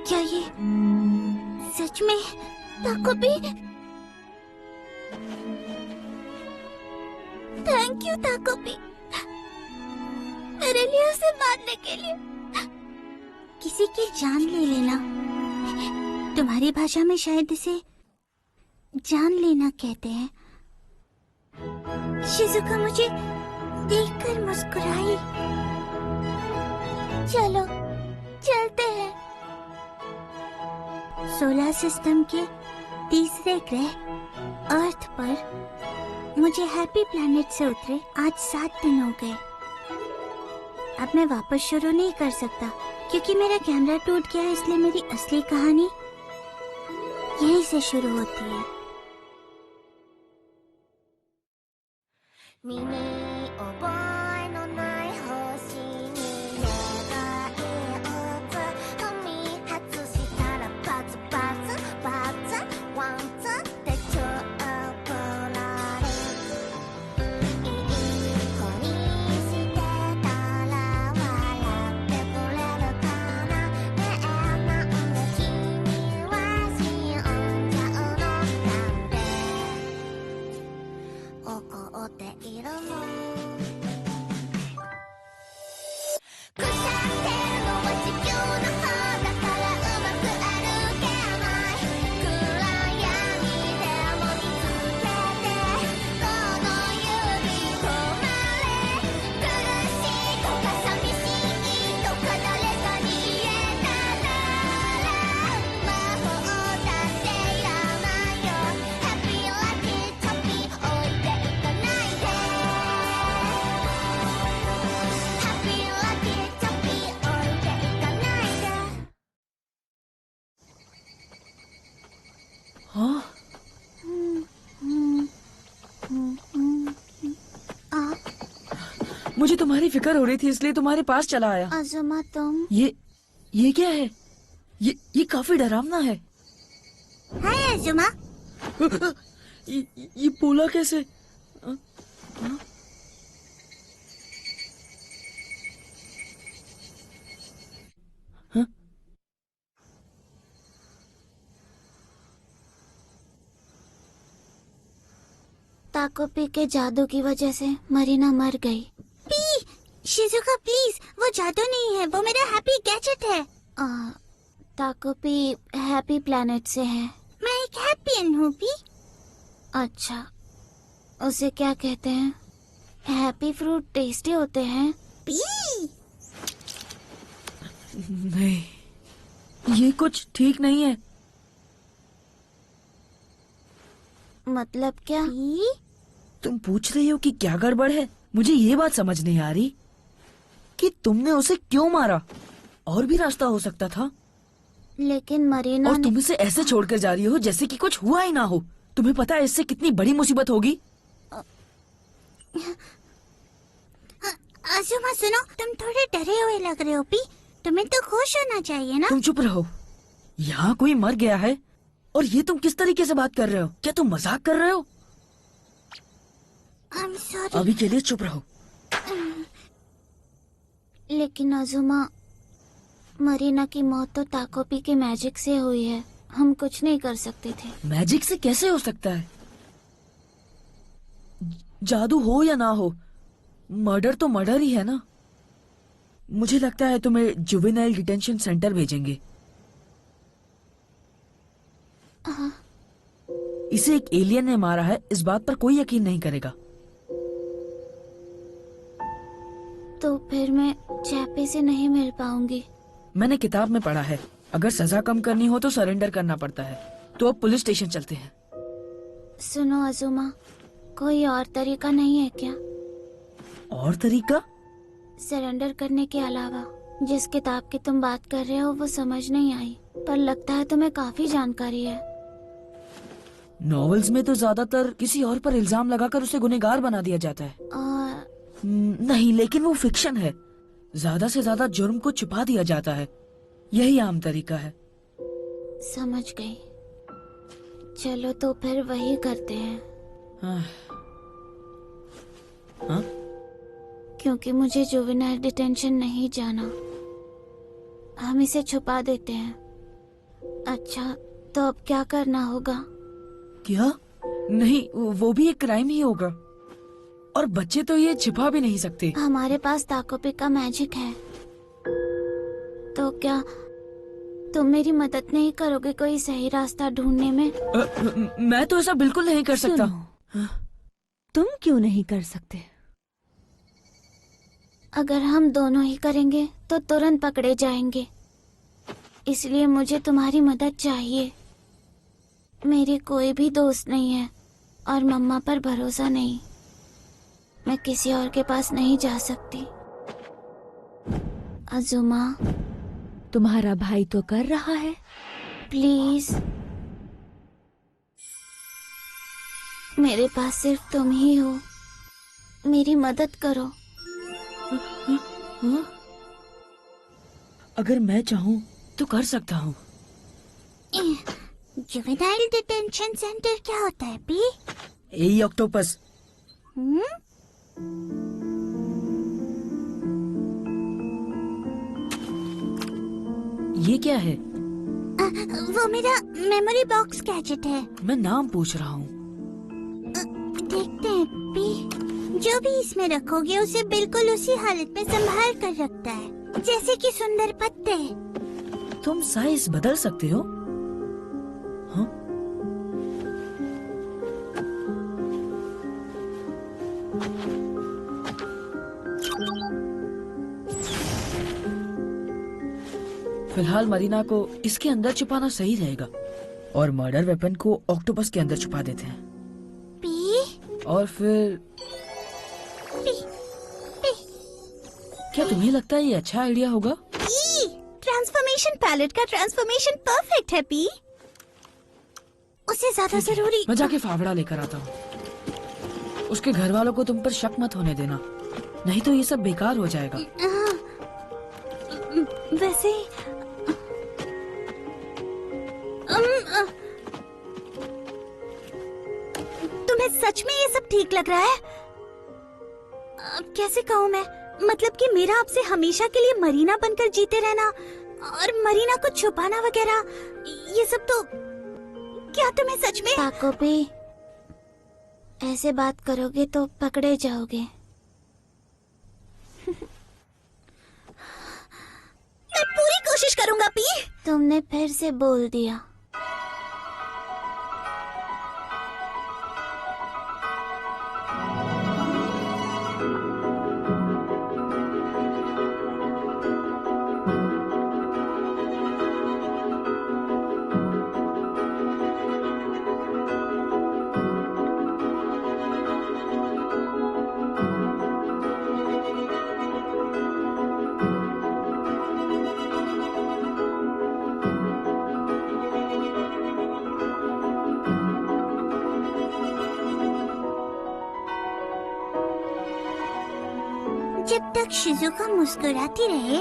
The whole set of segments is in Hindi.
क्या ये सच में ताकोपी? थैंक यू ताकोपी, मेरे लिए उसे मारने के लिए। किसी की जान ले लेना, तुम्हारी भाषा में शायद इसे जान लेना कहते हैं। शिजुका मुझे देखकर मुस्कुराई। चलो चलते हैं। सोलर सिस्टम के तीसरे ग्रह अर्थ पर मुझे हैप्पी प्लैनेट से उतरे आज 7 दिन हो गए। अब मैं वापस शुरू नहीं कर सकता क्योंकि मेरा कैमरा टूट गया, इसलिए मेरी असली कहानी यहीं से शुरू होती है। 身に覚えのない星に願いを踏み外したらバツバツバツワンツーってちょぶられいい子にしてたら笑ってくれるかな。ねえなんで君は死んじゃうのなんで怒っているの。腐ってるのは地球の方だからうまく歩けない。暗闇でも見つけてこの指止まれ。苦しいとか寂しいとか誰かに言えたなら魔法だってやないよ。ハッピーラッキーチョピ置いていかないで。ハッピーラッキーチョピ置いていかないで。 हाँ, मुझे तुम्हारी फिक्र हो रही थी इसलिए तुम्हारे पास चला आया। अजुमा तुम? ये क्या है? ये काफी डरावना है। हाय अजुमा। ये बोला कैसे? हाँ? ताकोपी के जादू की वजह से मरीना मर गई। शिजुका प्लीज, वो जादू नहीं है, वो मेरा हैप्पी गैजेट है। ताकोपी हैप्पी प्लैनेट से है। मैं एक हैप्पियन हूँ पी। अच्छा, उसे क्या कहते हैं? हैप्पी फ्रूट टेस्टी होते हैं पी। नहीं, ये कुछ ठीक नहीं है। मतलब क्या? तुम पूछ रही हो कि क्या गड़बड़ है? मुझे ये बात समझ नहीं आ रही कि तुमने उसे क्यों मारा। और भी रास्ता हो सकता था। लेकिन मरीना और तुम इसे ऐसे छोड़कर जा रही हो जैसे कि कुछ हुआ ही ना हो। तुम्हें पता है इससे कितनी बड़ी मुसीबत होगी। अजुमा सुनो, तुम थोड़े डरे हुए लग रहे हो पी। तुम्हें तो खुश होना चाहिए ना। तुम चुप रहो। यहाँ कोई मर गया है और ये तुम किस तरीके से बात कर रहे हो? क्या तुम मजाक कर रहे हो? I'm sorry। अभी के लिए चुप रहो। लेकिन अजुमा, मरीना की मौत तो ताकोपी के मैजिक से हुई है। हम कुछ नहीं कर सकते थे। मैजिक से कैसे हो सकता है? जादू हो या ना हो, मर्डर तो मर्डर ही है ना। मुझे लगता है तुम्हें जुवेनाइल डिटेंशन सेंटर भेजेंगे। इसे एक एलियन ने मारा है, इस बात पर कोई यकीन नहीं करेगा। तो फिर मैं चैपे से नहीं मिल पाऊंगी। मैंने किताब में पढ़ा है, अगर सजा कम करनी हो तो सरेंडर करना पड़ता है। तो अब पुलिस स्टेशन चलते हैं। सुनो अजुमा, कोई और तरीका नहीं है क्या? और तरीका? सरेंडर करने के अलावा। जिस किताब की तुम बात कर रहे हो वो समझ नहीं आई, पर लगता है तुम्हें काफी जानकारी है। नॉवेल्स में तो ज्यादातर किसी और पर इल्जाम लगाकर उसे गुनहगार बना दिया जाता है। नहीं, लेकिन वो फिक्शन है। ज्यादा से ज्यादा जुर्म को छुपा दिया जाता है, यही आम तरीका है। समझ गई। चलो तो फिर वही करते हैं। हाँ? क्योंकि मुझे जुवेनाइल डिटेंशन नहीं जाना। हम इसे छुपा देते हैं। अच्छा, तो अब क्या करना होगा? क्या? नहीं, वो भी एक क्राइम ही होगा। और बच्चे तो ये छिपा भी नहीं सकते। हमारे पास ताकोपी का मैजिक है। तो क्या तुम मेरी मदद नहीं करोगे कोई सही रास्ता ढूंढने में? मैं तो ऐसा बिल्कुल नहीं कर सकता। तुम क्यों नहीं कर सकते? अगर हम दोनों ही करेंगे तो तुरंत पकड़े जाएंगे। इसलिए मुझे तुम्हारी मदद चाहिए। मेरे कोई भी दोस्त नहीं है और मम्मा पर भरोसा नहीं। मैं किसी और के पास नहीं जा सकती। अजुमा, तुम्हारा भाई तो कर रहा है। प्लीज, मेरे पास सिर्फ तुम ही हो। मेरी मदद करो। हाँ? अगर मैं चाहूँ तो कर सकता हूँ। जुवेनाइल डिटेंशन सेंटर क्या होता है पी? यही ऑक्टोपस। ये क्या है? वो मेरा मेमोरी बॉक्स गैजेट है। मैं नाम पूछ रहा हूँ। देखते हैं पी। जो भी इसमें रखोगे उसे बिल्कुल उसी हालत में संभाल कर रखता है, जैसे कि सुंदर पत्ते। तुम साइज बदल सकते हो? हाँ? फिलहाल मरीना को इसके अंदर छुपाना सही रहेगा और मर्डर वेपन को ऑक्टोपस के अंदर छुपा देते हैं। पी? और फिर क्या तुम्हें लगता है ये अच्छा आइडिया होगा? ट्रांसफॉर्मेशन पैलेट का ट्रांसफॉर्मेशन परफेक्ट है पी। उसे ज्यादा जरूरी। मैं जाके फावड़ा लेकर आता हूँ। उसके घर वालों को तुम पर शक मत होने देना, नहीं तो ये सब बेकार हो जाएगा। वैसे तुम्हें सच में ये सब ठीक लग रहा है? अब कैसे कहूँ मैं, मतलब कि मेरा आपसे हमेशा के लिए मरीना बनकर जीते रहना और मरीना को छुपाना वगैरह, ये सब तो क्या तुम्हें सच में? ताकोपी, ऐसे बात करोगे तो पकड़े जाओगे। मैं पूरी कोशिश करूंगा पी। तुमने फिर से बोल दिया। जब तक शिजुका मुस्कुराती रहे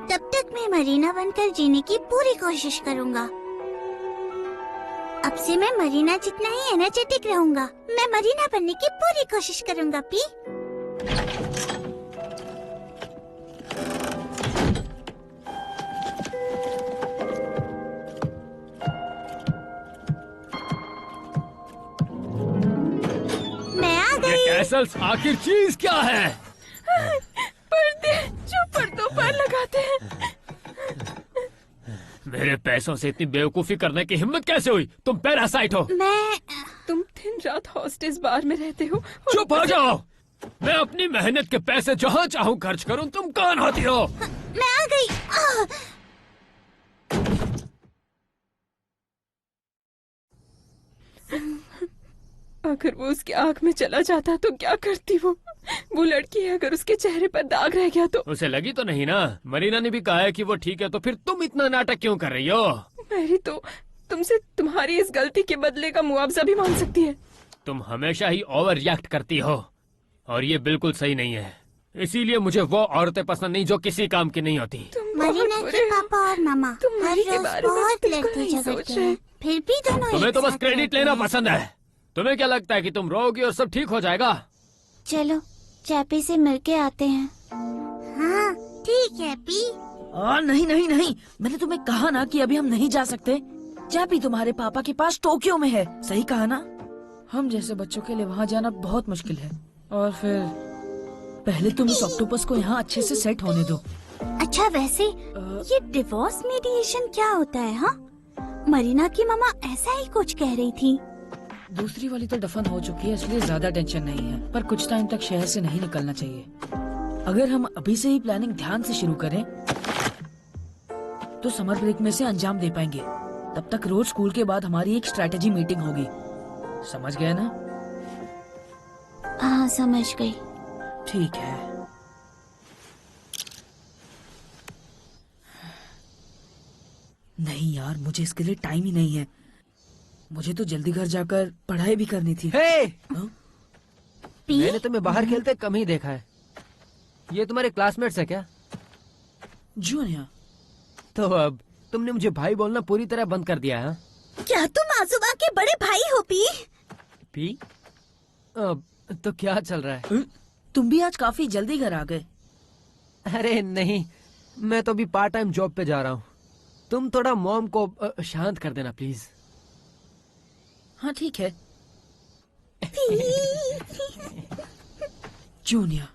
तब तक मैं मरीना बनकर जीने की पूरी कोशिश करूंगा। अब से मैं मरीना जितना ही एनर्जेटिक रहूंगा। मैं मरीना बनने की पूरी कोशिश करूंगा पी। मैं आ गई। ये कैसल्स आखिर चीज क्या है? पर्दे जो पर्दों पर लगाते हैं। मेरे पैसों से इतनी बेवकूफी करने की हिम्मत कैसे हुई? तुम पैरासाइट हो। तुम दिन रात हॉस्टेस बार में रहते हो। चुप हो जाओ। मैं अपनी मेहनत के पैसे जहाँ चाहूँ खर्च करूँ, तुम कौन होती हो? मैं आ गई। अगर वो उसकी आंख में चला जाता तो क्या करती वो लड़की है, अगर उसके चेहरे पर दाग रह गया तो? उसे लगी तो नहीं ना? मरीना ने भी कहा है कि वो ठीक है, तो फिर तुम इतना नाटक क्यों कर रही हो? मैरी तो तुमसे तुम्हारी इस गलती के बदले का मुआवजा भी मांग सकती है। तुम हमेशा ही ओवर रिएक्ट करती हो और ये बिल्कुल सही नहीं है। इसीलिए मुझे वो औरतें पसंद नहीं जो किसी काम की नहीं होती। मरीना के पापा और मामा हर रोज बहुत लड़ते झगड़ते हैं, फिर भी दोनों तुम्हें एक तो बस साथ क्रेडिट रहते लेना हैं। पसंद है। तुम्हें क्या लगता है कि तुम रोओगी और सब ठीक हो जाएगा? चलो चैपी से मिलके आते हैं। हाँ ठीक है पी। नहीं नहीं नहीं, मैंने तुम्हें कहा ना कि अभी हम नहीं जा सकते। चाबी तुम्हारे पापा के पास टोक्यो में है, सही कहा ना? हम जैसे बच्चों के लिए वहाँ जाना बहुत मुश्किल है। और फिर पहले तुम इस ऑक्टोपस को यहाँ अच्छे से सेट होने दो। अच्छा वैसे ये डिवोर्स मीडिएशन क्या होता है? हाँ, मरीना की मामा ऐसा ही कुछ कह रही थी। दूसरी वाली तो दफन हो चुकी है, इसलिए ज्यादा टेंशन नहीं है, पर कुछ टाइम तक शहर से नहीं निकलना चाहिए। अगर हम अभी से ही प्लानिंग ध्यान से शुरू करें तो समर ब्रेक में से अंजाम दे पाएंगे। तब तक रोज स्कूल के बाद हमारी एक स्ट्रेटेजी मीटिंग होगी, समझ गए ना? हाँ समझ गई। ठीक है। नहीं यार, मुझे इसके लिए टाइम ही नहीं है। मुझे तो जल्दी घर जाकर पढ़ाई भी करनी थी। हे! हाँ? मैंने तुम्हें बाहर खेलते कम ही देखा है। ये तुम्हारे क्लासमेट्स है क्या? जूनियर, तो अब तुमने मुझे भाई बोलना पूरी तरह बंद कर दिया है? क्या तुम आजुबा के बड़े भाई हो पी? पी? तो क्या चल रहा है? तुम भी आज काफी जल्दी घर आ गए। अरे नहीं, मैं तो अभी पार्ट टाइम जॉब पे जा रहा हूँ। तुम थोड़ा मॉम को शांत कर देना प्लीज। हाँ ठीक है। जूनियर,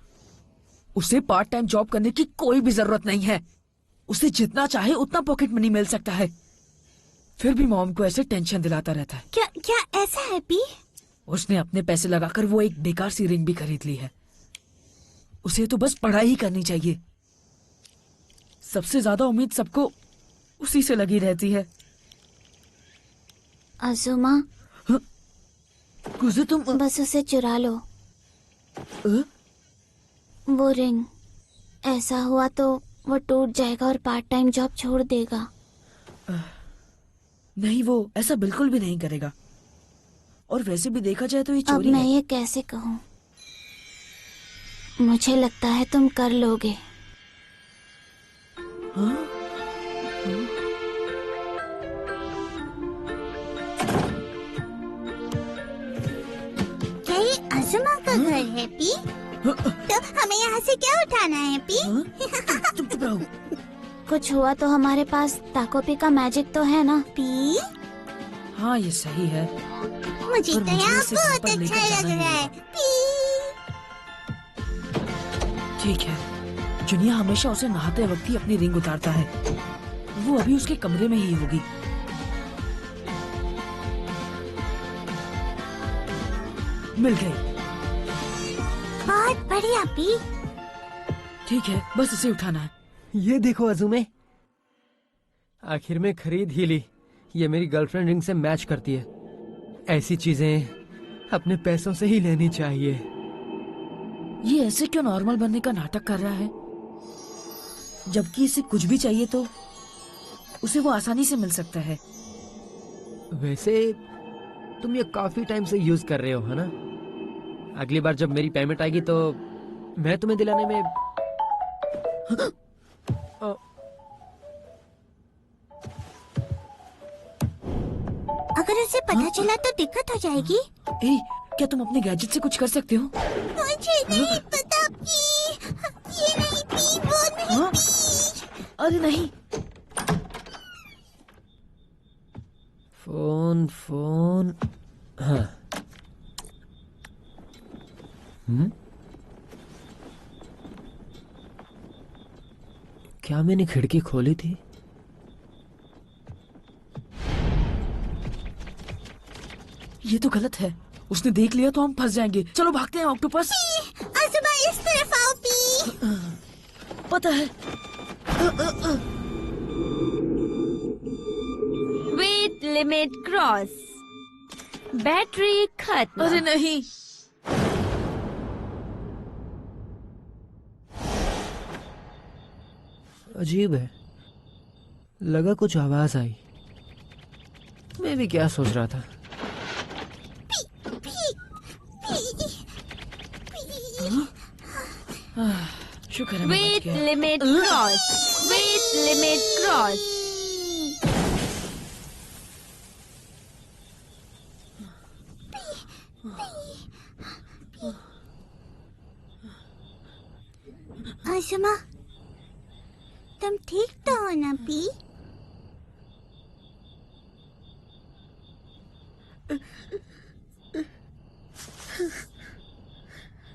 उसे पार्ट टाइम जॉब करने की कोई भी जरूरत नहीं है। उसे जितना चाहे उतना पॉकेट मनी मिल सकता है, फिर भी मॉम को ऐसे टेंशन दिलाता रहता है। क्या क्या ऐसा है पी? उसने अपने पैसे लगाकर वो एक बेकार सी रिंग भी खरीद ली है। उसे तो बस पढ़ाई ही करनी चाहिए। सबसे ज्यादा उम्मीद सबको उसी से लगी रहती है। आजुमा, कुछ तुम बस उसे चुरा लो, अ? वो रिंग। ऐसा हुआ तो वो टूट जाएगा और पार्ट टाइम जॉब छोड़ देगा। नहीं, वो ऐसा बिल्कुल भी नहीं करेगा। और वैसे भी देखा जाए तो ये अब चोरी मैं है। ये कैसे कहूँ? मुझे लगता है तुम कर लोगे। हाँ? क्या ये आजुमा का घर है पी? तो हमें यहाँ से क्या उठाना है पी? हाँ? तुम चुप रहो। कुछ हुआ तो हमारे पास ताकोपी का मैजिक तो है ना पी? हाँ ये सही है, मुझे पर तो मुझे यहाँ इसे घर बहुत पर लेकर अच्छा जाना लग ही रहा है होगा। पी। ठीक है। जुनिया हमेशा उसे नहाते वक्त ही अपनी रिंग उतारता है। वो अभी उसके कमरे में ही होगी। मिल गई। बहुत बढ़िया पी। ठीक है, बस इसे उठाना है। ये देखो अज़ुमे, आखिर में खरीद ही ली। ये मेरी गर्लफ्रेंड रिंग से मैच करती है। ऐसी चीजें अपने पैसों से ही लेनी चाहिए। ये ऐसे क्यों नॉर्मल बनने का नाटक कर रहा है, जबकि इसे कुछ भी चाहिए तो उसे वो आसानी से मिल सकता है। वैसे तुम ये काफी टाइम से यूज कर रहे हो, है ना? अगली बार जब मेरी पेमेंट आएगी तो मैं तुम्हें दिलाने में अगर उसे पता चला तो दिक्कत हो जाएगी। ए, क्या तुम अपने गैजेट से कुछ कर सकते हो? मुझे नहीं पता पी। ये नहीं पी, वो नहीं हाँ? पी। अरे नहीं। Phone phone. हाँ। क्या मैंने खिड़की खोली थी? ये तो गलत है। उसने देख लिया तो हम फंस जाएंगे। चलो भागते हैं ऑक्टोपस। आजुमा इस तरफ आओ पी। पता है। वेट लिमिट क्रॉस, बैटरी खत्म। अरे नहीं। अजीब है, लगा कुछ आवाज आई। मैं भी क्या सोच रहा था। शुक्र है मैं बच वेट गया। Limit cross, weight limit cross. आजुमा, तुम ठीक तो हो ना पी?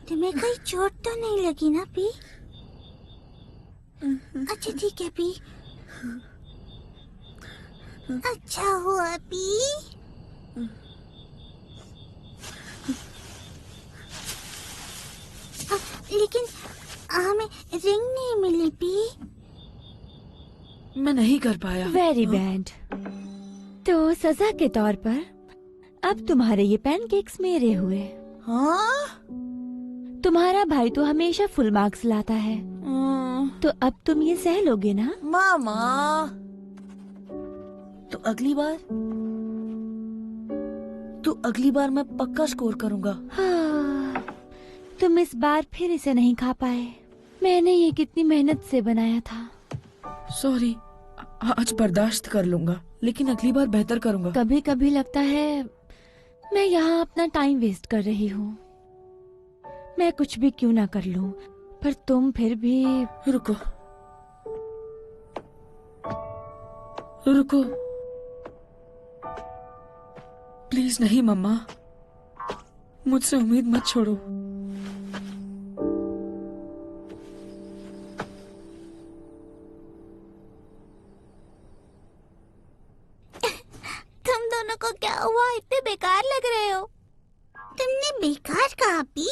तुम्हें कोई चोट तो नहीं लगी ना पी? अच्छा ठीक है पी। अच्छा हुआ पी। लेकिन हमें रिंग नहीं मिली पी। मैं नहीं कर पाया। Very bad. तो सजा के तौर पर अब तुम्हारे ये पैनकेक्स मेरे हुए। हाँ? तुम्हारा भाई तो हमेशा फुल मार्क्स लाता है, तो अब तुम ये सह लोगे ना? मामा, तो अगली बार मैं पक्का स्कोर करूंगा। हाँ, तुम इस बार फिर इसे नहीं खा पाए। मैंने ये कितनी मेहनत से बनाया था। सॉरी, आज बर्दाश्त कर लूंगा, लेकिन अगली बार बेहतर करूंगा। कभी कभी लगता है मैं यहाँ अपना टाइम वेस्ट कर रही हूँ। मैं कुछ भी क्यों ना कर लूं, पर तुम फिर भी। रुको रुको, प्लीज नहीं मम्मा, मुझसे उम्मीद मत छोड़ो। तुम दोनों को क्या हुआ? इतने बेकार लग रहे हो। तुमने बेकार कहा पी?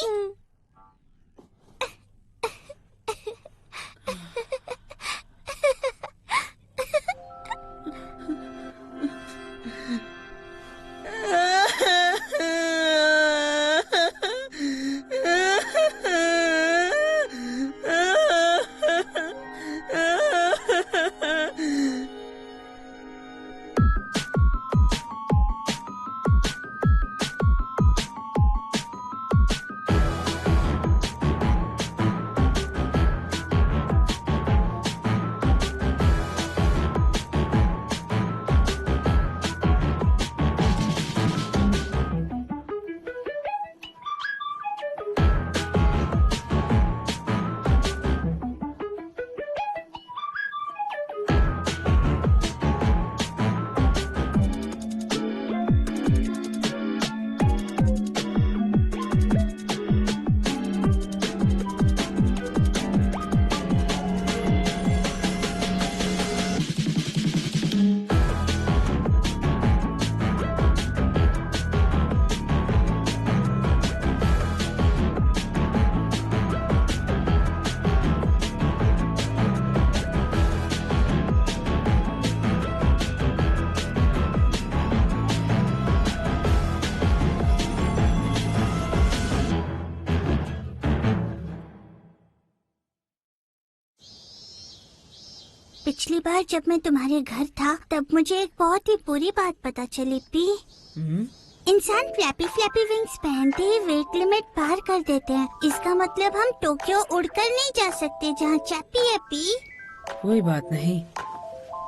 पिछली बार जब मैं तुम्हारे घर था तब मुझे एक बहुत ही बुरी बात पता चली पी। इंसान फ्लैपी फ्लैपी विंग्स पहनते ही वेट लिमिट पार कर देते हैं। इसका मतलब हम टोक्यो उड़कर नहीं जा सकते जहाँ चैपी है पी। कोई बात नहीं,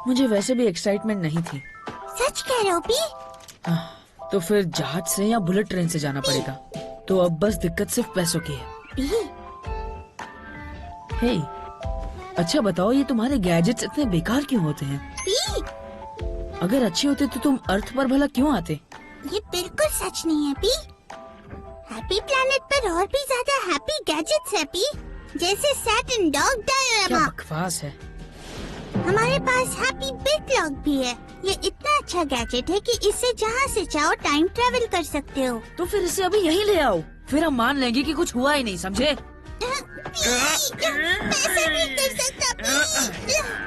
मुझे वैसे भी एक्साइटमेंट नहीं थी। सच कह रहे हो पी? तो फिर जहाज से या बुलेट ट्रेन से जाना पड़ेगा। तो अब बस दिक्कत सिर्फ पैसों की है। पी हे, अच्छा बताओ, ये तुम्हारे गैजेट्स इतने बेकार क्यों होते हैं? पी अगर अच्छे होते तो तुम अर्थ पर भला क्यों आते? ये बिल्कुल सच नहीं है पी। हैप्पी प्लैनेट पर और भी ज्यादा हैप्पी गैजेट्स है पी, जैसे सैटर्न डॉग क्या डायोरामा। बकवास है। हमारे पास हैप्पी बिट लॉक भी है। ये इतना अच्छा गैजेट है कि इससे जहाँ से चाहो टाइम ट्रेवल कर सकते हो। तो फिर इसे अभी यहीं ले आओ, फिर हम मान लेंगे कि कुछ हुआ ही नहीं, समझे? मैं ऐसा नहीं कर सकता पी,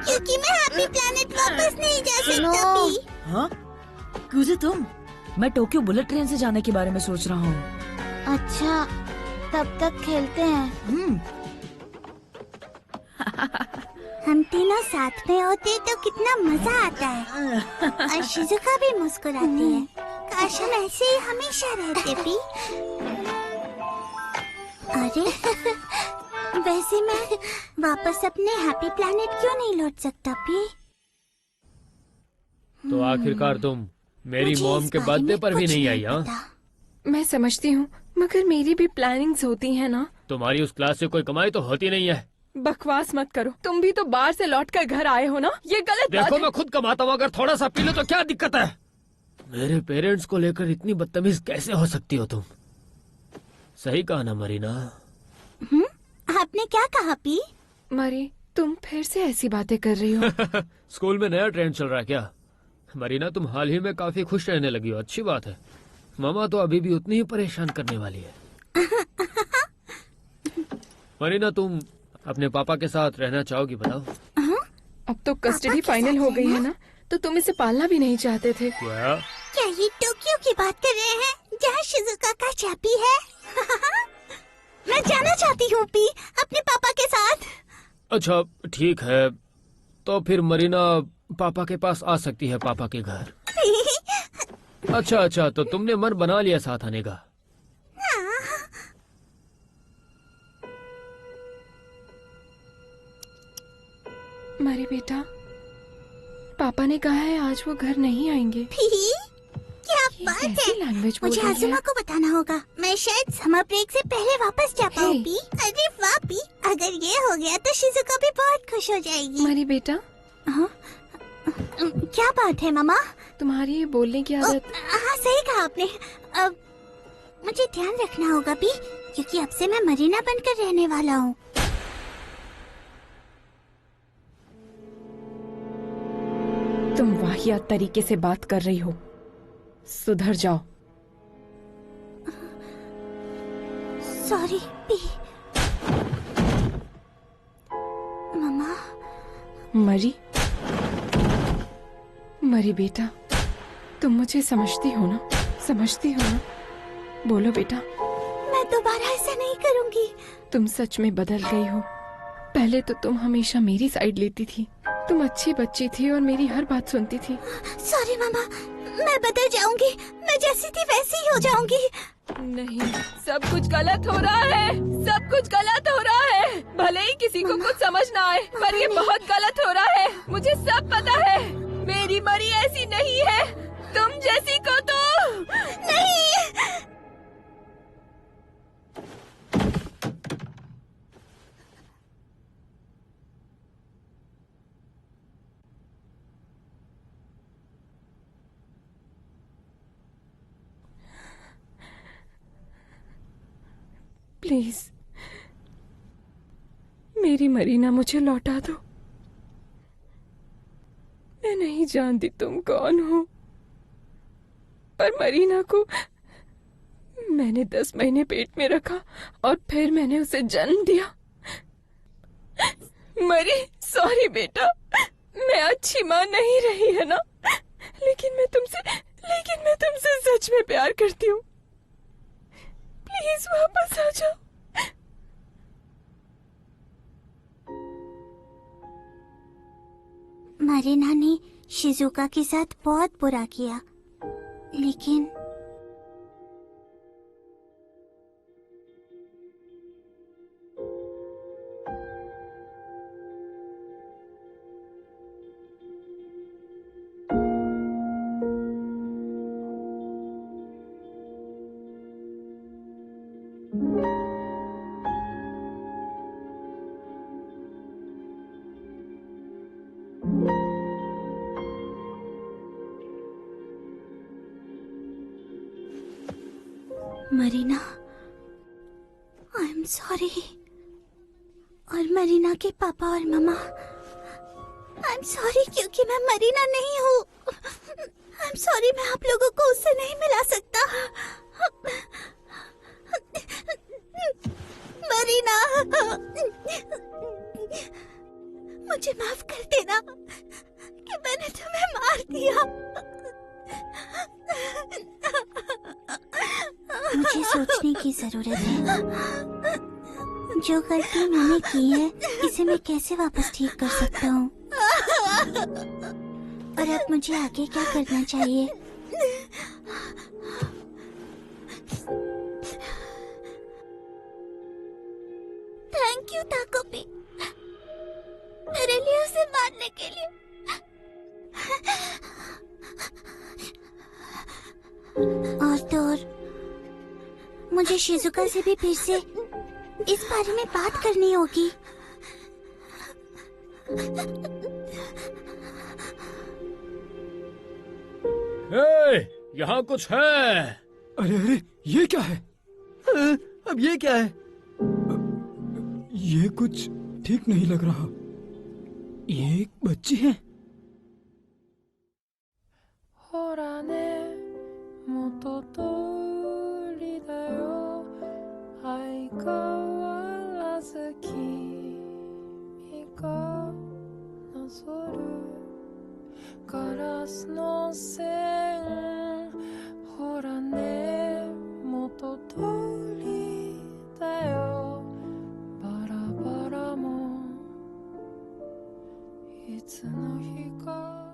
क्योंकि मैं हैप्पी प्लैनेट वापस नहीं जा सकता पी। हाँ? क्यों तुम? मैं टोक्यो बुलेट ट्रेन से जाने के बारे में सोच रहा हूँ। अच्छा, तब तक खेलते हैं। हम तीनों साथ में होते तो कितना मजा आता है। और शिजुका भी मुस्कुराती है। काश हम ऐसे ही हमेशा रहते पी। अरे वैसे मैं वापस अपने हैप्पी प्लैनेट क्यों नहीं लौट सकता पी? तो आखिरकार तुम मेरी मुझे मॉम इस के बारे बर्थडे में पर भी कुछ नहीं आई? हाँ, पता। मैं समझती हूँ, मगर मेरी भी प्लानिंग्स होती हैं ना। तुम्हारी उस क्लास से कोई कमाई तो होती नहीं है। बकवास मत करो, तुम भी तो बाहर से लौट कर घर आए हो ना, ये गलत बात देखो है। मैं खुद कमाता हूँ, अगर थोड़ा सा पी लो तो क्या दिक्कत है? मेरे पेरेंट्स को लेकर इतनी बदतमीज कैसे हो सकती हो तुम? सही कहा ना मरीना? आपने क्या कहा पी? मरी, तुम फिर से ऐसी बातें कर रही हो। स्कूल में नया ट्रेंड चल रहा है क्या? मरीना तुम हाल ही में काफी खुश रहने लगी हो, अच्छी बात है। मामा तो अभी भी उतनी ही परेशान करने वाली है। मरीना तुम अपने पापा के साथ रहना चाहोगी, बताओ? अब तो कस्टडी फाइनल हो गई है ना, तो तुम इसे पालना भी नहीं चाहते थे। क्या? क्या ये टोक्यो की बात कर रहे हैं जहाँ शिजुका का चापी है? मैं जाना चाहती हूँ पी अपने पापा के साथ। अच्छा ठीक है, तो फिर मरीना पापा के पास आ सकती है, पापा के घर। अच्छा, तो तुमने मन बना लिया साथ आने का? मरी बेटा, पापा ने कहा है आज वो घर नहीं आएंगे। क्या बात है? लैंग्वेज बोल मुझे रही आजुमा है। को बताना होगा। मैं शायद समर ब्रेक से पहले वापस जा पाऊँ Hey. पी। अरे वाह पी, अगर ये हो गया तो शिजुका भी बहुत खुश हो जाएगी। मरी बेटा, क्या बात है मामा? तुम्हारी ये बोलने की आदत। हाँ सही कहा आपने। अब मुझे ध्यान रखना होगा पी, क्योंकि अब से मैं मरीना बनकर रहने वाला हूँ। तुम वाहियात तरीके से बात कर रही हो, सुधर जाओ। Sorry P. मामा, मरी, मरी बेटा, तुम मुझे समझती हो ना? समझती हो ना? बोलो बेटा। मैं दोबारा ऐसा नहीं करूँगी। तुम सच में बदल गई हो। पहले तो तुम हमेशा मेरी साइड लेती थी, तुम अच्छी बच्ची थी और मेरी हर बात सुनती थी। सॉरी मामा, मैं बदल जाऊंगी। मैं जैसी थी वैसी ही हो जाऊंगी। नहीं, सब कुछ गलत हो रहा है, सब कुछ गलत हो रहा है। भले ही किसी को कुछ समझ ना आए, पर ये बहुत गलत हो रहा है। मुझे सब पता है, मेरी मरी ऐसी नहीं है, तुम जैसी को तो नहीं। प्लीज मेरी मरीना मुझे लौटा दो। मैं नहीं जानती तुम कौन हो, पर मरीना को मैंने 10 महीने पेट में रखा और फिर मैंने उसे जन्म दिया। मरी, सॉरी बेटा, मैं अच्छी माँ नहीं रही है ना, लेकिन मैं तुमसे सच में प्यार करती हूँ। प्लीज वापस आ जाओ। मरीना ने शिजुका के साथ बहुत बुरा किया, लेकिन मरीना, आई एम सॉरी। और मरीना के पापा और मम्मा, आई एम सॉरी क्योंकि मैं मरीना नहीं हूँ। आई एम सॉरी, मैं आप लोगों को उससे नहीं मिला सकता। मरीना, मुझे माफ कर देना कि मैंने तुम्हें मार दिया। मुझे सोचने की जरूरत है। जो गलती मैंने की है, इसे मैं कैसे वापस ठीक कर सकता हूँ, और अब मुझे आगे क्या करना चाहिए। थैंक यू ताकोपी, मेरे लिए उसे मारने के लिए। और तो और मुझे शिजुका से भी फिर से इस बारे में बात करनी होगी। यहाँ कुछ है। अरे अरे, ये क्या है? अब ये क्या है? ये कुछ ठीक नहीं लग रहा। ये एक बच्ची है। ほらね元通りだよ相変わらず君がなぞるガラスの線ほらね元通りだよバラバラもいつの日か